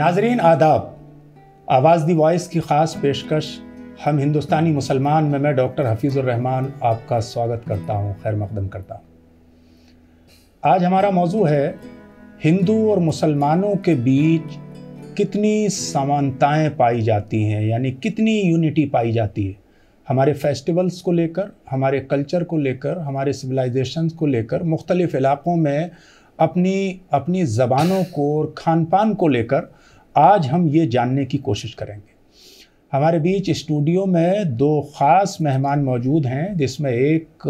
नाजरीन आदाब। आवाज़ दी वॉइस की ख़ास पेशकश हम हिंदुस्तानी मुसलमान में मैं डॉक्टर हफीज़ुर रहमान आपका स्वागत करता हूँ, खैर मक़दम करता हूँ। आज हमारा मौजू है हिंदू और मुसलमानों के बीच कितनी समानताएं पाई जाती हैं, यानी कितनी यूनिटी पाई जाती है हमारे फेस्टिवल्स को लेकर, हमारे कल्चर को लेकर, हमारे सिविलाइजेशंस को लेकर, मुख्तलिफ़ इलाक़ों में अपनी ज़बानों को और खान पान को लेकर आज हम ये जानने की कोशिश करेंगे। हमारे बीच स्टूडियो में दो ख़ास मेहमान मौजूद हैं, जिसमें एक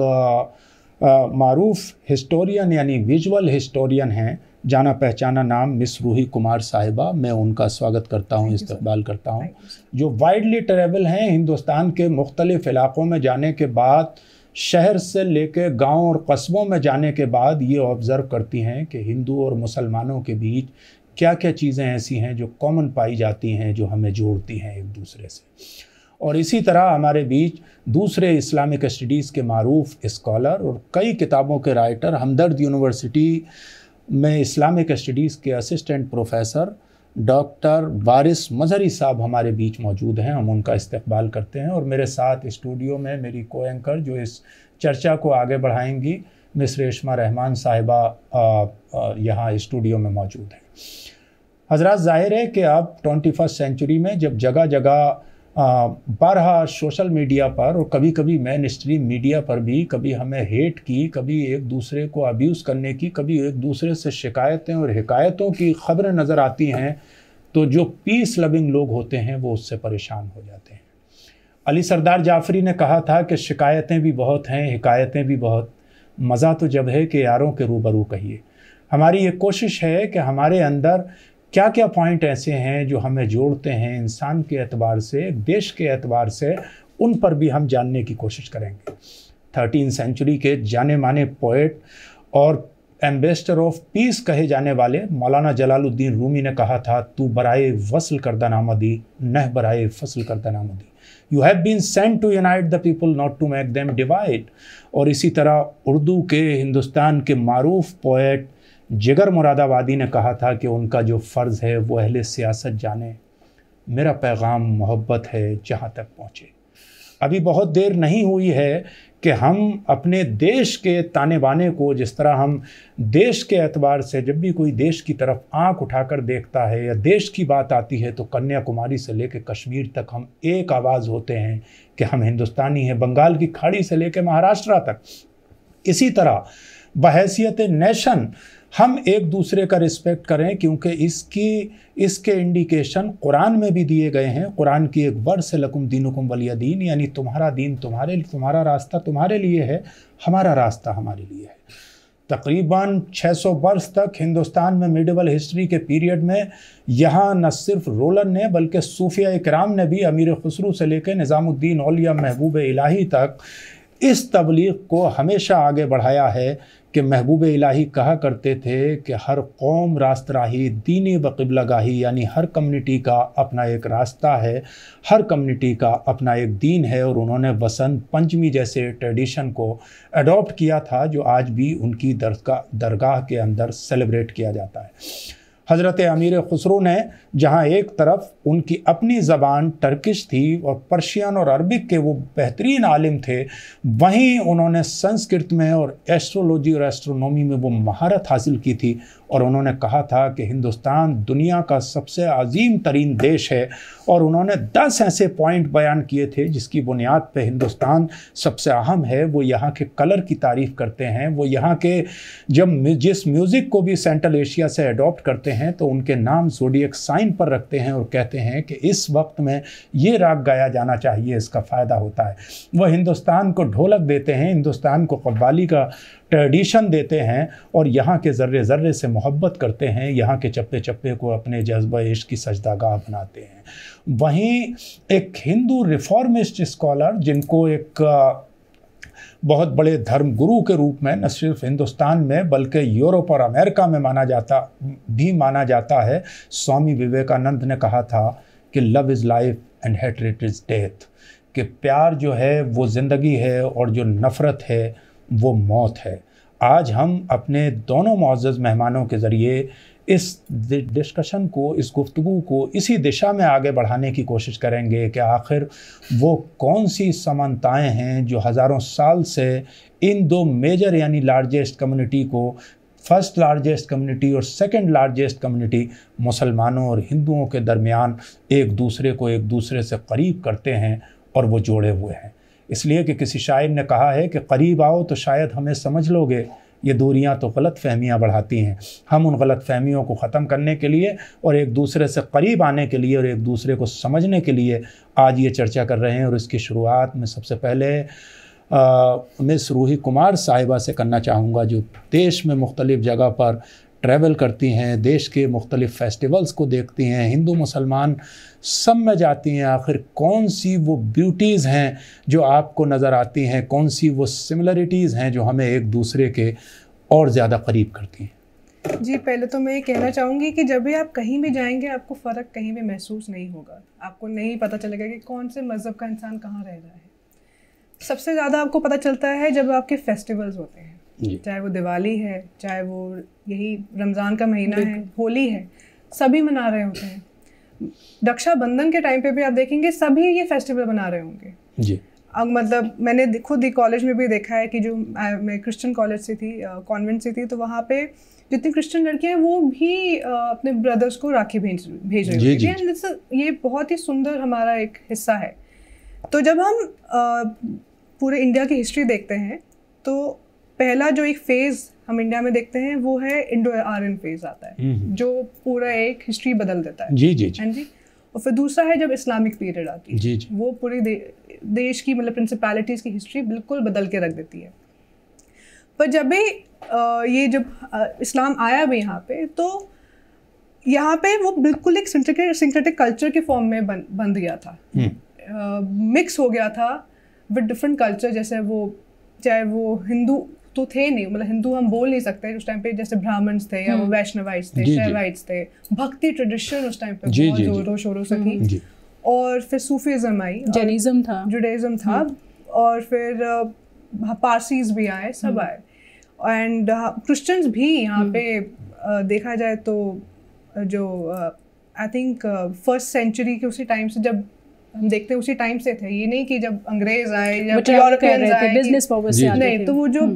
मारूफ़ हिस्टोरियन यानी विजुअल हिस्टोरियन हैं, जाना पहचाना नाम मिस रूही कुमार साहिबा। मैं उनका स्वागत करता हूं, इस्तकबाल करता हूं, जो वाइडली ट्रैवल हैं। हिंदुस्तान के मुख्तलिफ़ इलाक़ों में जाने के बाद, शहर से लेकर गांव और कस्बों में जाने के बाद ये ऑब्ज़र्व करती हैं कि हिंदू और मुसलमानों के बीच क्या क्या चीज़ें ऐसी हैं जो कॉमन पाई जाती हैं, जो हमें जोड़ती हैं एक दूसरे से। और इसी तरह हमारे बीच दूसरे इस्लामिक स्टडीज़ के मारूफ़ स्कॉलर और कई किताबों के राइटर, हमदर्द यूनिवर्सिटी में इस्लामिक स्टडीज़ के असिस्टेंट प्रोफेसर डॉक्टर वारिस मजहरी साहब हमारे बीच मौजूद हैं। हम उनका इस्तकबाल करते हैं। और मेरे साथ स्टूडियो में मेरी को एंकर जो इस चर्चा को आगे बढ़ाएंगी, मिस रेशमा रहमान साहिबा यहाँ स्टूडियो में मौजूद हैं। हज़रात, ज़ाहिर है कि अब 21st सेंचुरी में जब जगह जगह बारहा सोशल मीडिया पर और कभी कभी मेन स्ट्रीम मीडिया पर भी कभी हमें हेट की, कभी एक दूसरे को अब्यूज़ करने की, कभी एक दूसरे से शिकायतें और हिकायतों की ख़बरें नज़र आती हैं, तो जो पीस लविंग लोग होते हैं वो उससे परेशान हो जाते हैं। अली सरदार जाफ़री ने कहा था कि शिकायतें भी बहुत हैं, हिकायतें भी बहुत, मज़ा तो जब है कि यारों के रूबरू कहिए। हमारी ये कोशिश है कि हमारे अंदर क्या क्या पॉइंट ऐसे हैं जो हमें जोड़ते हैं इंसान के एतबार से, देश के एतबार से, उन पर भी हम जानने की कोशिश करेंगे। 13वीं सेंचुरी के जाने माने पोएट और एम्बेसडर ऑफ पीस कहे जाने वाले मौलाना जलालुद्दीन रूमी ने कहा था, तू बराए वसल करदा नामदी, नह बराए फसल करदा नामदी। You have been sent to unite the people, not to make them divide. और इसी तरह उर्दू के, हिंदुस्तान के मारूफ पोएट जिगर मुरादाबादी ने कहा था कि उनका जो फ़र्ज़ है वो अहले सियासत जाने, मेरा पैगाम मोहब्बत है जहाँ तक पहुँचे। अभी बहुत देर नहीं हुई है कि हम अपने देश के ताने बाने को, जिस तरह हम देश के एतबार से जब भी कोई देश की तरफ आंख उठाकर देखता है या देश की बात आती है तो कन्याकुमारी से लेकर कश्मीर तक हम एक आवाज़ होते हैं कि हम हिंदुस्तानी हैं, बंगाल की खाड़ी से लेकर महाराष्ट्र तक। इसी तरह बहैसियत नेशन हम एक दूसरे का रिस्पेक्ट करें, क्योंकि इसके इंडिकेशन कुरान में भी दिए गए हैं। कुरान की एक वर्स है, लकुम दीनुकुम वलिया दीन, यानी तुम्हारा दीन तुम्हारा रास्ता तुम्हारे लिए है, हमारा रास्ता हमारे लिए है। तकरीबन 600 वर्ष तक हिंदुस्तान में मिडिवल हिस्ट्री के पीरियड में यहाँ न सिर्फ रोलन ने बल्कि सूफिया इकराम ने भी अमीर खुसरू से लेकर निज़ामुद्दीन औलिया महबूब इलाही तक इस तबलीग को हमेशा आगे बढ़ाया है कि महबूब इलाही कहा करते थे कि हर कौम रास्तराही दीनी व क़िबलागाही, यानी हर कम्युनिटी का अपना एक रास्ता है, हर कम्युनिटी का अपना एक दीन है। और उन्होंने वसंत पंचमी जैसे ट्रेडिशन को अडॉप्ट किया था जो आज भी उनकी दरगाह के अंदर सेलिब्रेट किया जाता है। हज़रत अमीर खुसरो ने जहाँ एक तरफ उनकी अपनी ज़बान टर्किश थी और पर्शियन और अरबिक के वो बेहतरीन आलिम थे, वहीं उन्होंने संस्कृत में और एस्ट्रोलॉजी और एस्ट्रोनॉमी में वो महारत हासिल की थी। और उन्होंने कहा था कि हिंदुस्तान दुनिया का सबसे अजीम तरीन देश है। और उन्होंने 10 ऐसे पॉइंट बयान किए थे जिसकी बुनियाद पे हिंदुस्तान सबसे अहम है। वो यहाँ के कलर की तारीफ़ करते हैं, वो यहाँ के जिस म्यूज़िक को भी सेंट्रल एशिया से अडॉप्ट करते हैं तो उनके नाम ज़ोडिएक साइन पर रखते हैं और कहते हैं कि इस वक्त में ये राग गाया जाना चाहिए, इसका फ़ायदा होता है। वह हिंदुस्तान को ढोलक देते हैं, हिंदुस्तान को कव्वाली का ट्रेडिशन देते हैं और यहाँ के ज़र्रे ज़र्रे से मोहब्बत करते हैं, यहाँ के चप्पे चप्पे को अपने जज्बा इश्क की सजदागाह बनाते हैं। वहीं एक हिंदू रिफॉर्मिस्ट स्कॉलर जिनको एक बहुत बड़े धर्म गुरु के रूप में न सिर्फ हिंदुस्तान में बल्कि यूरोप और अमेरिका में माना जाता है, स्वामी विवेकानंद ने कहा था कि love is life and hatred is death, कि प्यार जो है वो ज़िंदगी है और जो नफ़रत है वो मौत है। आज हम अपने दोनों मुअज़्ज़ज़ मेहमानों के ज़रिए इस डिस्कशन को, इस गुफ्तगू को इसी दिशा में आगे बढ़ाने की कोशिश करेंगे कि आखिर वो कौन सी समानताएं हैं जो हज़ारों साल से इन दो मेजर यानी लार्जेस्ट कम्युनिटी को, फर्स्ट लार्जेस्ट कम्युनिटी और सेकंड लार्जेस्ट कम्युनिटी मुसलमानों और हिंदुओं के दरमियान एक दूसरे को एक दूसरे से करीब करते हैं और वो जोड़े हुए हैं। इसलिए कि किसी शायर ने कहा है कि करीब आओ तो शायद हमें समझ लोगे, ये दूरियां तो गलत फहमियाँ बढ़ाती हैं। हम उन गलत फहमियों को ख़त्म करने के लिए और एक दूसरे से करीब आने के लिए और एक दूसरे को समझने के लिए आज ये चर्चा कर रहे हैं। और इसकी शुरुआत में सबसे पहले मिस रूही कुमार साहिबा से करना चाहूँगा, जो देश में मुख्तलिफ़ जगह पर ट्रैवल करती हैं, देश के मुख्तलिफ़ फेस्टिवल्स को देखती हैं, हिंदू मुसलमान सब में जाती हैं। आखिर कौन सी वो ब्यूटीज़ हैं जो आपको नज़र आती हैं, कौन सी वो सिमिलरिटीज़ हैं जो हमें एक दूसरे के और ज़्यादा करीब करती हैं? जी, पहले तो मैं ये कहना चाहूँगी कि जब भी आप कहीं भी जाएंगे आपको फ़र्क कहीं भी महसूस नहीं होगा। आपको नहीं पता चलेगा कि कौन से मज़हब का इंसान कहाँ रह रहा है। सबसे ज़्यादा आपको पता चलता है जब आपके फेस्टिवल्स होते हैं, चाहे वो दिवाली है, चाहे वो यही रमज़ान का महीना है, होली है, सभी मना रहे होते हैं। रक्षाबंधन के टाइम पे भी आप देखेंगे सभी ये फेस्टिवल मना रहे होंगे जी। अब मतलब मैंने खुद ही कॉलेज में भी देखा है कि जो मैं क्रिश्चियन कॉलेज से थी, कॉन्वेंट से थी, तो वहाँ पे जितनी क्रिश्चियन लड़कियाँ हैं वो भी अपने ब्रदर्स को राखी भेज रही होती हैं। ये बहुत ही सुंदर हमारा एक हिस्सा है। तो जब हम पूरे इंडिया की हिस्ट्री देखते हैं तो पहला जो एक फेज़ हम इंडिया में देखते हैं वो है इंडो आर्यन फेज़ आता है, जो पूरा एक हिस्ट्री बदल देता है। जी जी जी। और फिर दूसरा है जब इस्लामिक पीरियड आती है, जी। वो पूरी देश की मतलब प्रिंसिपैलिटीज़ की हिस्ट्री बिल्कुल बदल के रख देती है। पर जब भी जब इस्लाम आया भी यहाँ पे, तो यहाँ पे वो बिल्कुल एक सिंक्रेटिक कल्चर के फॉर्म में बन गया था, मिक्स हो गया था विद डिफरेंट कल्चर। जैसे वो चाहे वो हिंदू तो थे नहीं, मतलब हिंदू हम बोल नहीं सकते उस टाइम पे, जैसे ब्राह्मण्स थे या वो वैष्णवाइट्स थे, शैवाइट्स थे, भक्ति ट्रेडिशन उस टाइम पे बहुत जोरों शोरों से थी। और फिर सूफीज़म आई, जुडाइज़म था, और फिर पारसीज भी आए, सब आए, एंड क्रिश्चियंस भी यहाँ पे देखा जाए तो जो आई थिंक फर्स्ट सेंचुरी के उसी टाइम से, जब हम देखते हैं उसी टाइम से थे। ये नहीं कि जब अंग्रेज आए या यूरोपियंस आए, बिजनेस पर्पस से आते थे। तो वो जो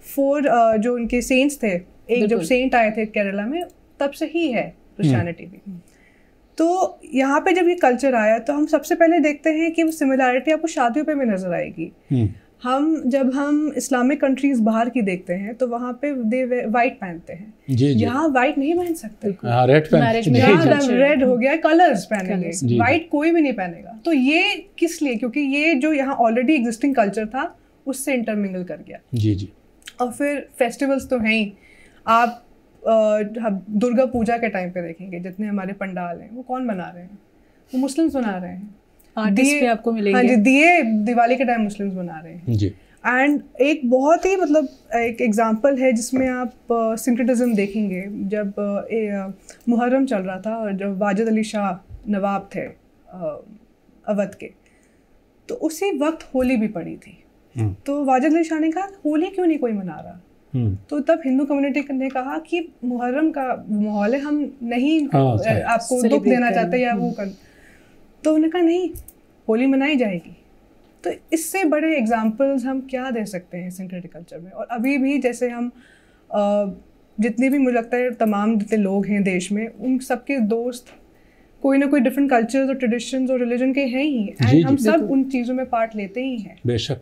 जो उनके सेंट्स थे, एक जब सेंट आए थे केरला में, तब से ही है क्रिश्चियनिटी भी। तो यहाँ पे जब ये कल्चर आया तो हम सबसे पहले देखते हैं कि वो सिमिलैरिटी आपको शादियों पे भी नजर आएगी। जब हम इस्लामिक कंट्रीज बाहर की देखते हैं तो वहाँ पे वाइट पहनते हैं, यहाँ वाइट नहीं पहन सकते, रेड हो गया, कलर्स पहनेंगे, वाइट कोई भी नहीं पहनेगा। तो ये किस लिए? क्योंकि ये जो यहाँ ऑलरेडी एग्जिस्टिंग कल्चर था उससे इंटरमिंगल कर गया। जी जी। और फिर फेस्टिवल्स तो हैं ही। आप दुर्गा पूजा के टाइम पे देखेंगे जितने हमारे पंडाल हैं वो कौन बना रहे हैं? वो मुस्लिम्स बना रहे हैं। आर्टिस्ट भी आपको मिलेंगे। हाँ जी, दिए दिवाली के टाइम मुस्लिम्स बना रहे हैं जी। एंड एक बहुत ही मतलब एक एग्जांपल है जिसमें आप सिंक्रेटिज्म देखेंगे। जब मुहर्रम चल रहा था और जब वाजिद अली शाह नवाब थे अवध के, तो उसी वक्त होली भी पड़ी थी। तो वाजिद अली शाह ने कहा होली क्यों नहीं कोई मना रहा? तो तब हिंदू कम्युनिटी ने कहा कि मुहर्रम का माहौल है, हम नहीं आपको दुख देना चाहते या वो कर, तो उन्होंने कहा नहीं, होली मनाई जाएगी। तो इससे बड़े एग्जाम्पल्स हम क्या दे सकते हैं सिंक्रेटिक कल्चर में। और अभी भी जैसे हम जितने भी मुझे लगता है तमाम जितने लोग हैं देश में, उन सबके दोस्त कोई ना कोई डिफरेंट कल्चर्स और ट्रेडिशंस और रिलीजन के हैं ही, एंड हम सब उन चीज़ों में पार्ट लेते ही हैं। बेशक।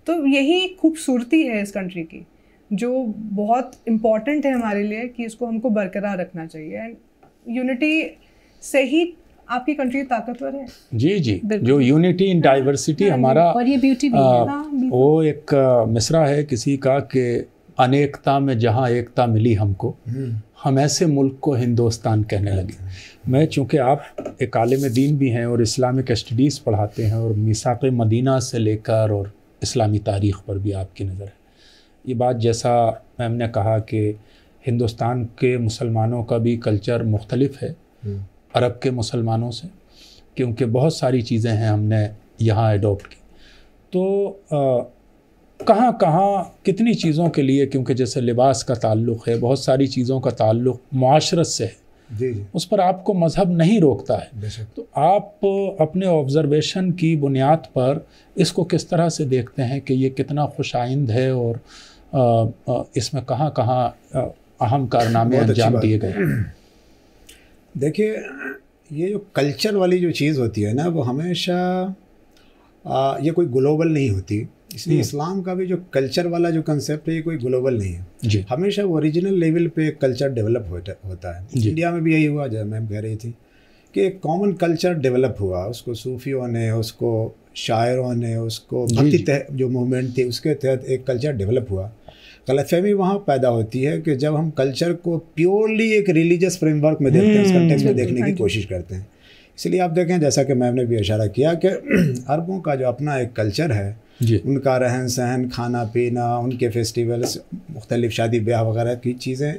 तो यही खूबसूरती है इस कंट्री की, जो बहुत इम्पॉर्टेंट है हमारे लिए, कि इसको हमको बरकरार रखना चाहिए। एंड यूनिटी से ही आपकी कंट्री ताकतवर है। जी जी, जो यूनिटी इन डाइवर्सिटी हमारा, और ये ब्यूटी भी है। वो एक मिसरा है किसी का कि अनेकता में जहाँ एकता मिली हमको, हम ऐसे मुल्क को हिंदुस्तान कहने लगे। मैं चूँकि आप एक आलिम दीन भी हैं और इस्लामिक स्टडीज़ पढ़ाते हैं और मीसाक़ मदीना से लेकर और इस्लामी तारीख़ पर भी आपकी नज़र है, ये बात जैसा मैम ने कहा कि हिंदुस्तान के मुसलमानों का भी कल्चर मुख्तलिफ है अरब के मुसलमानों से, क्योंकि बहुत सारी चीज़ें हैं हमने यहाँ एडॉप्ट की। तो कहाँ कहाँ कितनी चीज़ों के लिए, क्योंकि जैसे लिबास का ताल्लुक़ है, बहुत सारी चीज़ों का ताल्लुक़ मुआशरत से है, जी जी, उस पर आपको मज़हब नहीं रोकता है। तो आप अपने ऑब्ज़र्वेशन की बुनियाद पर इसको किस तरह से देखते हैं कि ये कितना खुशाइंद है और इसमें कहाँ कहाँ अहम कारनामे अंजाम दिए गए? देखिए, ये जो कल्चर वाली जो चीज़ होती है ना, वो हमेशा ये कोई ग्लोबल नहीं होती। इसलिए इस्लाम का भी जो कल्चर वाला जो कंसेप्ट है, ये कोई ग्लोबल नहीं है जी। हमेशा वो ओरिजिनल लेवल पे कल्चर डेवलप होता है। इंडिया में भी यही हुआ, जब मैम कह रही थी कि एक कॉमन कल्चर डेवलप हुआ, उसको सूफियों ने, उसको शायरों ने, उसको भक्ति जो मूवमेंट थी उसके तहत एक कल्चर डेवलप हुआ। गलतफहमी वहाँ पैदा होती है कि जब हम कल्चर को प्योरली एक रिलीजियस फ्रेमवर्क में देखते हैं, उस कंटेक्स्ट में देखने की कोशिश करते हैं। इसलिए आप देखें, जैसा कि मैम ने भी इशारा किया कि अरबों का जो अपना एक कल्चर है, उनका रहन सहन, खाना पीना, उनके फेस्टिवल्स, मुख्तलिफ शादी ब्याह वगैरह की चीज़ें,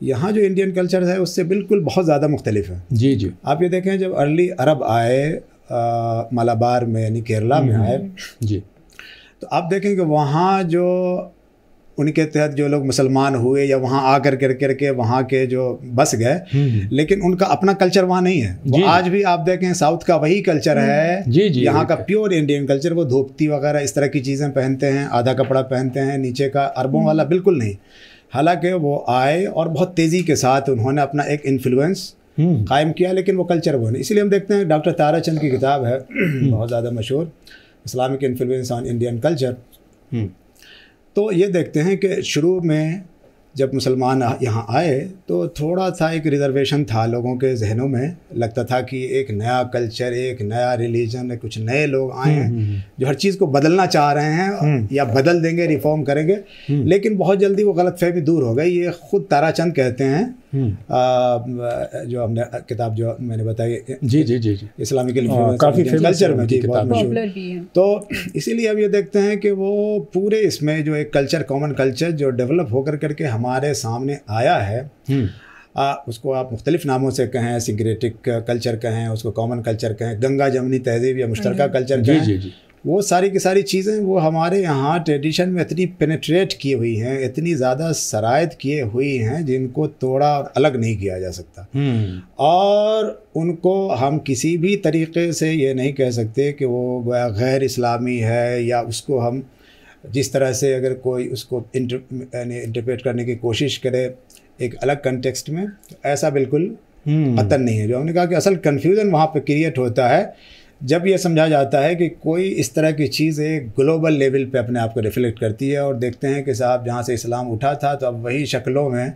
यहाँ जो इंडियन कल्चर है उससे बिल्कुल बहुत ज़्यादा मुख्तलिफ है। जी जी। आप ये देखें, जब अर्ली अरब आए मलाबार में यानी केरला में आए जी, तो आप देखें कि वहाँ जो उनके तहत जो लोग मुसलमान हुए या वहाँ आकर करके वहाँ के जो बस गए, लेकिन उनका अपना कल्चर वहाँ नहीं है। वो आज भी आप देखें साउथ का वही कल्चर है, यहाँ का प्योर इंडियन कल्चर। वो धोती वगैरह इस तरह की चीज़ें पहनते हैं, आधा कपड़ा पहनते हैं, नीचे का अरबों वाला बिल्कुल नहीं। हालांकि वो आए और बहुत तेज़ी के साथ उन्होंने अपना एक इन्फ्लुएंस कायम किया, लेकिन वो कल्चर वो नहीं। इसलिए हम देखते हैं डॉक्टर ताराचंद की किताब है बहुत ज़्यादा मशहूर, Islamic influence on Indian culture. तो ये देखते हैं कि शुरू में जब मुसलमान यहाँ आए तो थोड़ा सा एक रिजर्वेशन था लोगों के जहनों में, लगता था कि एक नया कल्चर, एक नया रिलीजन, कुछ नए लोग आए हैं जो हर चीज़ को बदलना चाह रहे हैं या बदल देंगे, रिफॉर्म करेंगे। लेकिन बहुत जल्दी वो गलतफहमी दूर हो गई। ये खुद ताराचंद कहते हैं, जो हमने किताब जो मैंने बताई, जी जी जी जी, इस्लामिक काफ़ी कल्चर में की किताब है। तो इसीलिए अब ये देखते हैं कि वो पूरे इसमें जो एक कल्चर, कॉमन कल्चर जो डेवलप होकर करके हमारे सामने आया है, उसको आप मुख्तलिफ नामों से कहें, सिंक्रेटिक कल्चर कहें, उसको कॉमन कल्चर कहें, गंगा जमनी तहजीब या मुश्तरका कल्चर कहें, जी जी, वो सारी की सारी चीज़ें वो हमारे यहाँ ट्रेडिशन में इतनी पेनिट्रेट की हुई हैं, इतनी ज़्यादा सरायत किए हुई हैं, जिनको तोड़ा और अलग नहीं किया जा सकता। और उनको हम किसी भी तरीक़े से ये नहीं कह सकते कि वो गैर इस्लामी है, या उसको हम जिस तरह से अगर कोई उसको इंटरप्रेट करने की कोशिश करे एक अलग कंटेक्स्ट में, तो ऐसा बिल्कुल पतन नहीं है। जो हमने कहा कि असल कन्फ्यूज़न वहाँ पे क्रिएट होता है जब ये समझा जाता है कि कोई इस तरह की चीज़ एक ग्लोबल लेवल पे अपने आप को रिफ्लेक्ट करती है, और देखते हैं कि साहब जहाँ से इस्लाम उठा था तो अब वही शक्लों में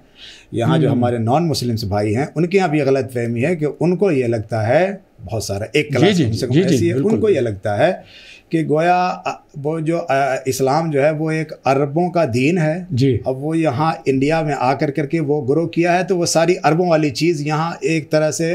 यहाँ जो हमारे नॉन मुस्लिम्स भाई हैं उनके यहाँ भी गलत फहमी है कि उनको ये लगता है, बहुत सारा एक क्लास ऐसी है, उनको ये लगता है कि गोया वो जो इस्लाम जो है वो एक अरबों का दीन है जी। अब वो यहाँ इंडिया में आकर करके वो ग्रो किया है, तो वो सारी अरबों वाली चीज़ यहाँ एक तरह से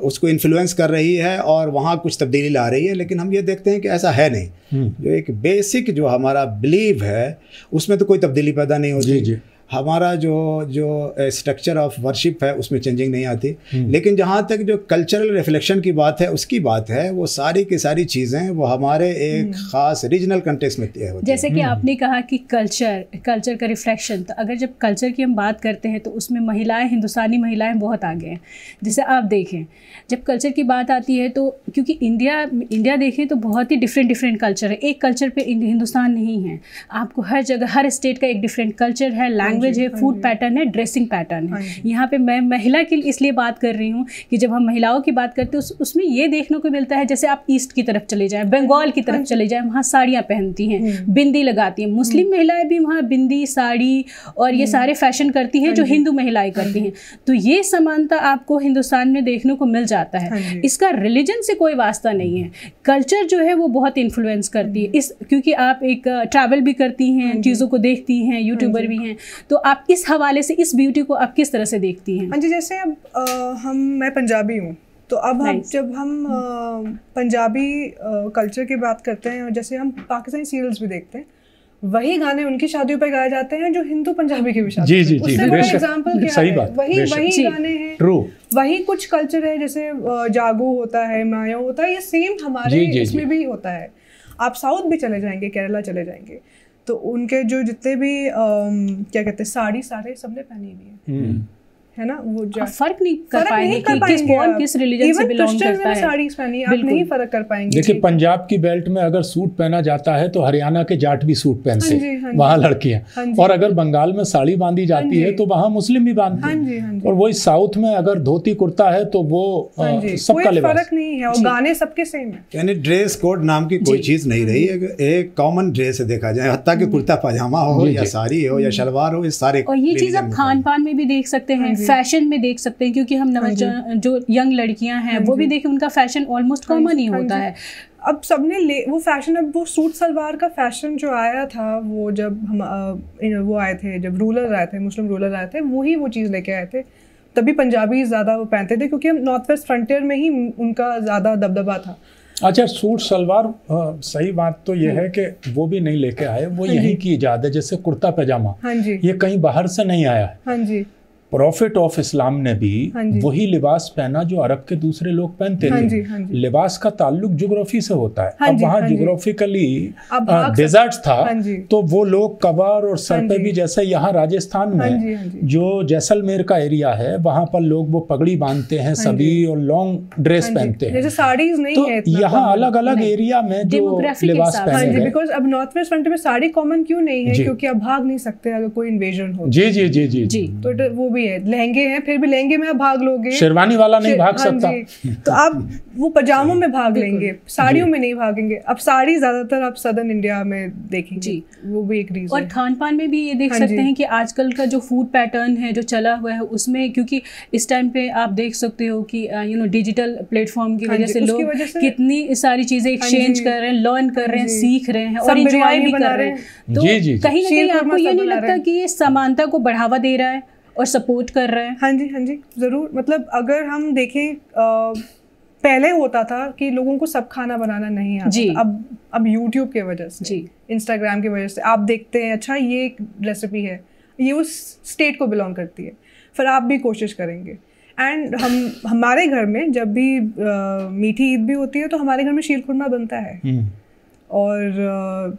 उसको इन्फ्लुएंस कर रही है और वहाँ कुछ तब्दीली ला रही है। लेकिन हम ये देखते हैं कि ऐसा है नहीं। जो एक बेसिक जो हमारा बिलीव है उसमें तो कोई तब्दीली पैदा नहीं होती जी। हमारा जो स्ट्रक्चर ऑफ वर्शिप है उसमें चेंजिंग नहीं आती। लेकिन जहाँ तक जो कल्चरल रिफ्लेक्शन की बात है उसकी बात है, वो सारी की सारी चीज़ें वो हमारे एक ख़ास रीजनल कंटेक्स्ट में होती है। जैसे कि आपने कहा कि कल्चर का रिफ्लेक्शन, तो अगर जब कल्चर की हम बात करते हैं तो उसमें महिलाएं, हिंदुस्तानी महिलाएं बहुत आगे हैं। जैसे आप देखें जब कल्चर की बात आती है तो क्योंकि इंडिया देखें तो बहुत ही डिफरेंट कल्चर है, एक कल्चर पे हिंदुस्तान नहीं है। आपको हर जगह हर स्टेट का एक डिफरेंट कल्चर है, लैंग्वेज है, फूड पैटर्न है, ड्रेसिंग पैटर्न है। यहाँ पे मैं महिला की इसलिए बात कर रही हूँ कि जब हम महिलाओं की बात करते हैं उसमें ये देखने को मिलता है, जैसे आप ईस्ट की तरफ चले जाएं, बंगाल की तरफ चले जाएं, वहाँ साड़ियाँ पहनती हैं, बिंदी लगाती हैं। मुस्लिम महिलाएं भी वहाँ बिंदी, साड़ी और ये सारे फैशन करती हैं जो हिंदू महिलाएं करती हैं। तो ये समानता आपको हिंदुस्तान में देखने को मिल जाता है। इसका रिलीजन से कोई वास्ता नहीं है, कल्चर जो है वो बहुत इन्फ्लुएंस करती है इस, क्योंकि आप एक ट्रैवल भी करती हैं, चीज़ों को देखती हैं, यूट्यूबर भी हैं, तो आप इस हवाले से इस ब्यूटी को आप किस तरह से देखती हैं? हाँ जी, जैसे अब मैं पंजाबी हूँ, तो अब जब हम पंजाबी कल्चर की बात करते हैं और जैसे हम पाकिस्तानी सीरियल्स भी देखते हैं, वही गाने उनकी शादियों पर गाए जाते हैं जो हिंदू पंजाबी की भी शादी। जी जी जी, एग्जाम्पल क्या है, वही गाने हैं, वही कुछ कल्चर है, जैसे जागो होता है, माया होता है, ये सेम हमारे इसमें भी होता है। आप साउथ भी चले जाएंगे, केरला चले जाएंगे, तो उनके जो जितने भी क्या कहते हैं साड़ी सारे सबने पहनी हुई है ना, वो फर्क नहीं कर पाएंगे कि किस कौन किस रिलीजन से बिलोंग करता है। साड़ीज पहनी आप नहीं फर्क कर पाएंगे। देखिए पंजाब की बेल्ट में अगर सूट पहना जाता है तो हरियाणा के जाट भी सूट पहनते हैं वहाँ लड़कियां, और अगर बंगाल में साड़ी बांधी जाती है तो वहाँ मुस्लिम भी बांधते हैं, और वही साउथ में अगर धोती कुर्ता है तो वो सबका लिबास, फर्क नहीं है, और गाने सबके सेम है। यानी ड्रेस कोड नाम की कोई चीज नहीं रही है, एक कॉमन ड्रेस देखा जाए, हत्ता कि कुर्ता पजामा हो या साड़ी हो या शलवार हो, ये सारे। और ये चीज आप खान पान में भी देख सकते हैं, फैशन में देख सकते हैं, क्योंकि हम जो यंग लड़कियां हैं वो भी देखें, उनका फैशन ऑलमोस्ट कॉमन ही होता है। अब सबने वो फैशन, अब वो सूट सलवार का फैशन जो आया था, वो जब हम वो आए थे, जब रूलर आए थे, मुस्लिम रूलर आए थे, वही वो चीज़ लेके आए थे। तभी पंजाबी ज़्यादा वो पहनते थे, क्योंकि हम नॉर्थ वेस्ट फ्रंटियर में ही उनका ज़्यादा दबदबा था। अच्छा, सूट सलवार, सही बात तो ये है कि वो भी नहीं लेके आए, वो यहीं की इजाद है। जैसे कुर्ता पैजामा, ये कहीं बाहर से नहीं आया है। हाँ जी, प्रॉफिट ऑफ इस्लाम ने भी वही लिबास पहना जो अरब के दूसरे लोग पहनते थे। लिबास का ताल्लुक ज्योग्राफी से होता है। अब वहाँ ज्योग्राफिकली डेजर्ट था, तो वो लोग कवर और सर पे भी, जैसे यहाँ राजस्थान में जो जैसलमेर का एरिया है, वहाँ पर लोग वो पगड़ी बांधते हैं सभी और लॉन्ग ड्रेस पहनते हैं, जैसे साड़ीज नहीं तो है। यहाँ अलग अलग एरिया में जो लिबास पहने हैं। बिकॉज अब नॉर्थ वेस्ट फ्रंट में साड़ी कॉमन क्यों नहीं है, क्योंकि आप भाग नहीं सकते अगर कोई इन्वेजन हो। जी जी जी जी जी, तो वो भी है। लहंगे हैं, फिर भी लहंगे में आप भाग लोगे, शेरवानी वाला नहीं भाग सकता, तो आप वो पजामों में भाग लेंगे, साड़ियों में नहीं भागेंगे। अब साड़ी ज्यादातर आप सदर्न इंडिया में देखेंगे, वो भी एक रीजन। और खान पान में भी ये देख सकते हैं कि आजकल का जो फूड पैटर्न है जो चला हुआ है, उसमें क्योंकि इस टाइम पे आप देख सकते हो कि डिजिटल प्लेटफॉर्म की वजह से लोग कितनी सारी चीजें एक्सचेंज कर रहे हैं, लर्न कर रहे हैं, सीख रहे हैं और एंजॉय भी कर रहे हैं। तो कहीं ना कहीं आपको ये नहीं लगता कि ये समानता को बढ़ावा दे रहा है और सपोर्ट कर रहे हैं? हाँ जी ज़रूर। मतलब अगर हम देखें, पहले होता था कि लोगों को सब खाना बनाना नहीं आता जी। अब YouTube के वजह से जी, इंस्टाग्राम की वजह से आप देखते हैं, अच्छा ये एक रेसिपी है, ये उस स्टेट को बिलोंग करती है, फिर आप भी कोशिश करेंगे। एंड हमारे घर में जब भी मीठी ईद भी होती है तो हमारे घर में शीर खुरमा बनता है, और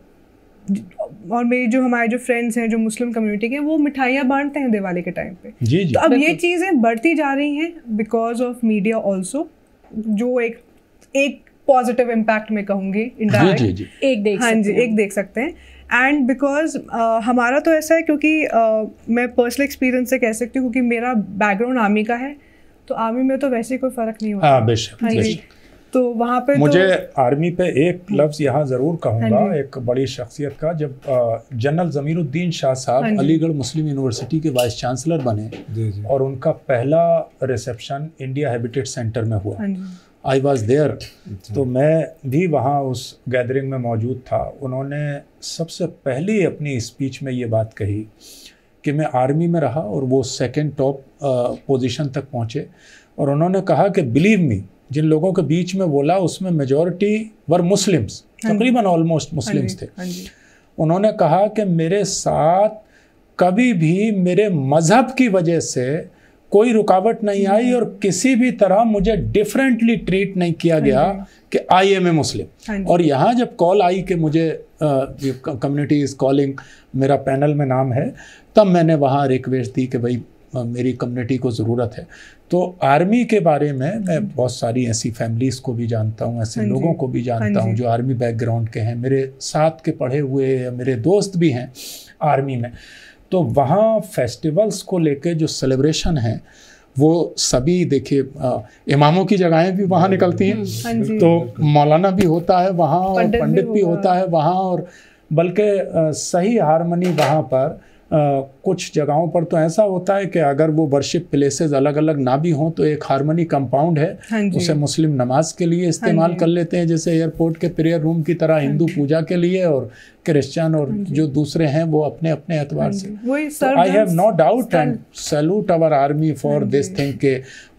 मेरे हमारे जो फ्रेंड्स हैं जो मुस्लिम कम्युनिटी के, वो मिठाइयाँ बांटते हैं दिवाली के टाइम पे। जी, तो अब ये चीज़ें बढ़ती जा रही हैं बिकॉज ऑफ मीडिया ऑल्सो, जो एक पॉजिटिव इम्पैक्ट में कहूँगी, इनडायरेक्ट एक देख सकते हैं। एंड बिकॉज हमारा तो ऐसा है, क्योंकि मैं पर्सनल एक्सपीरियंस से कह सकती हूँ, क्योंकि मेरा बैकग्राउंड आर्मी का है, तो आर्मी में तो वैसे कोई फ़र्क नहीं होता। बेशक। तो वहाँ पे मुझे आर्मी पे एक लफ्ज़ यहाँ ज़रूर कहूँगा, एक बड़ी शख्सियत का। जब जनरल ज़मीरुद्दीन शाह साहब अलीगढ़ मुस्लिम यूनिवर्सिटी के वाइस चांसलर बने और उनका पहला रिसेप्शन इंडिया हैबिटेट सेंटर में हुआ, आई वॉज देयर, तो मैं भी वहाँ उस गैदरिंग में मौजूद था। उन्होंने सबसे पहली अपनी स्पीच में ये बात कही कि मैं आर्मी में रहा और वो सेकेंड टॉप पोजीशन तक पहुँचे, और उन्होंने कहा कि बिलीव मी, जिन लोगों के बीच में बोला उसमें मेजॉरिटी वर मुस्लिम्स, तकरीबन ऑलमोस्ट मुस्लिम्स थे। उन्होंने कहा कि मेरे साथ कभी भी मेरे मज़हब की वजह से कोई रुकावट नहीं आई और किसी भी तरह मुझे डिफरेंटली ट्रीट नहीं किया गया कि आई एम ए मुस्लिम। और यहाँ जब कॉल आई कि मुझे कम्युनिटी इज़ कॉलिंग, मेरा पैनल में नाम है, तब मैंने वहाँ रिक्वेस्ट दी कि भाई मेरी कम्युनिटी को ज़रूरत है। तो आर्मी के बारे में मैं बहुत सारी ऐसी फैमिलीज़ को भी जानता हूँ, ऐसे लोगों को भी जानता हूँ जो आर्मी बैकग्राउंड के हैं, मेरे साथ के पढ़े हुए मेरे दोस्त भी हैं आर्मी में। तो वहाँ फेस्टिवल्स को लेके जो सेलिब्रेशन है वो सभी, देखिए इमामों की जगहें भी वहाँ निकलती हैं, तो मौलाना भी होता है वहाँ और पंडित भी होता है वहाँ, और बल्कि सही हारमनी वहाँ पर कुछ जगहों पर तो ऐसा होता है कि अगर वो वर्शिप प्लेसेस अलग अलग ना भी हों तो एक हारमनी कंपाउंड है, उसे मुस्लिम नमाज के लिए इस्तेमाल कर लेते हैं, जैसे एयरपोर्ट के प्रेयर रूम की तरह, हिंदू पूजा के लिए और क्रिश्चियन और जो दूसरे हैं वो अपने अपने एतबार से। I have no doubt and salute our army for this thing के